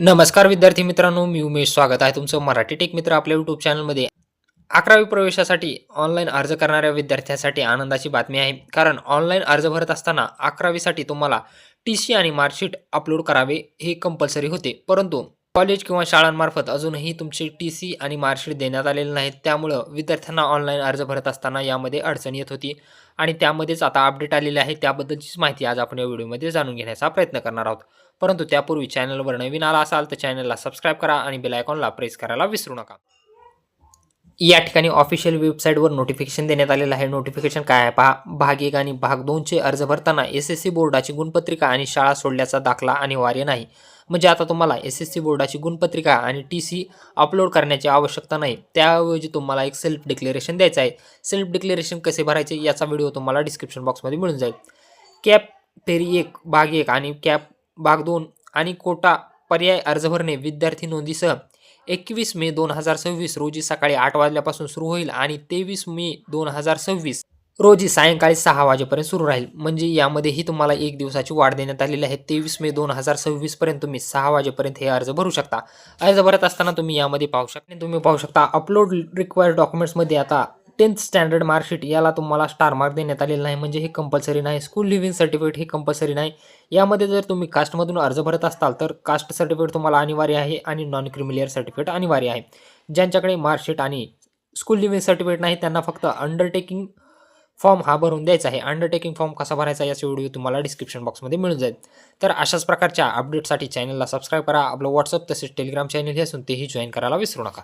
नमस्कार विद्यार्थी मित्रांनो, मी उमेश. स्वागत आहे तुमचं मराठी टेक मित्र आपल्या यूट्यूब चॅनलमध्ये. 11वी प्रवेशासाठी ऑनलाईन अर्ज करणाऱ्या विद्यार्थ्यांसाठी आनंदाची बातमी आहे. कारण ऑनलाईन अर्ज भरत असताना 11वीसाठी तुम्हाला टी-सी आणि मार्कशीट अपलोड करावे हे कंपल्सरी होते. परंतु कॉलेज किंवा शाळांमार्फत अजूनही तुमचे टी-सी आणि मार्कशीट देण्यात आलेले नाहीत. त्यामुळं विद्यार्थ्यांना ऑनलाईन अर्ज भरत असताना यामध्ये अडचण येत होती आणि त्यामध्येच आता अपडेट आलेले आहे. त्याबद्दलचीच माहिती आज आपण या व्हिडिओमध्ये जाणून घेण्याचा प्रयत्न करणार आहोत. परंतु त्यापूर्वी चॅनलवर नवीन आला असाल तर चॅनलला सबस्क्राईब करा आणि बेल आयकॉनला प्रेस करायला विसरू नका. या ठिकाणी ऑफिशियल वेबसाईटवर नोटिफिकेशन देण्यात आलेलं आहे. नोटिफिकेशन काय आहे पहा. भाग 1 आणि भाग 2चे अर्ज भरताना एस-एस-सी बोर्डाची गुणपत्रिका आणि शाळा सोडल्याचा दाखला अनिवार्य नाही. म्हणजे आता तुम्हाला एस-एस-सी बोर्डाची गुणपत्रिका आणि टी-सी अपलोड करण्याची आवश्यकता नाही. त्याऐवजी तुम्हाला एक सेल्फ डिक्लेरेशन द्यायचं आहे. सेल्फ डिक्लेरेशन कसे भरायचे याचा व्हिडिओ तुम्हाला डिस्क्रिप्शन बॉक्समध्ये मिळून जाईल. कॅप फेरी 1 भाग 1 आणि कॅप भाग 2 आणि कोटा पर्याय अर्ज भरणे विद्यार्थी नोंदीसह 21 मे 2026 रोजी सकाळी 8 वाजल्यापासून सुरू होईल आणि 23 मे 2026 रोजी सायंकाळी 6 वाजेपर्यंत सुरू राहील. म्हणजे यामध्येही तुम्हाला 1 दिवसाची वाढ देण्यात आलेली आहे. 23 मे 2026 पर्यंत तुम्ही 6 वाजेपर्यंत हे अर्ज भरू शकता. अर्ज भरत असताना तुम्ही यामध्ये पाहू शकता अपलोड रिक्वायर्ड डॉक्युमेंट्समध्ये आता 10th स्टँडर्ड मार्कशीट याला तुम्हाला स्टार मार्क देण्यात आलेला नाही. म्हणजे हे कंपल्सरी नाही. स्कूल लिव्हिंग सर्टिफिकेट हे कंपल्सरी नाही. यामध्ये जर तुम्ही कास्टमधून अर्ज भरत असाल तर कास्ट सर्टिफिकेट तुम्हाला अनिवार्य आहे आणि नॉन क्रिमिलियर सर्टिफिकेट अनिवार्य आहे. ज्यांच्याकडे मार्कशीट आणि स्कूल लिव्हिंग सर्टिफिकेट नाही त्यांना फक्त अंडरटेकिंग फॉर्म हा भरून द्यायचा आहे. अंडरटेकिंग फॉर्म कसा भरायचा याचा व्हिडिओ तुम्हाला डिस्क्रिप्शन बॉक्समध्ये मिळून जाईल. तर अशाच प्रकारच्या अपडेटसाठी चॅनलला सबस्क्राईब करा. आपलं व्हॉट्सअप तसेच टेलिग्राम चॅनल हे असून तेही जॉईन करायला विसरू नका.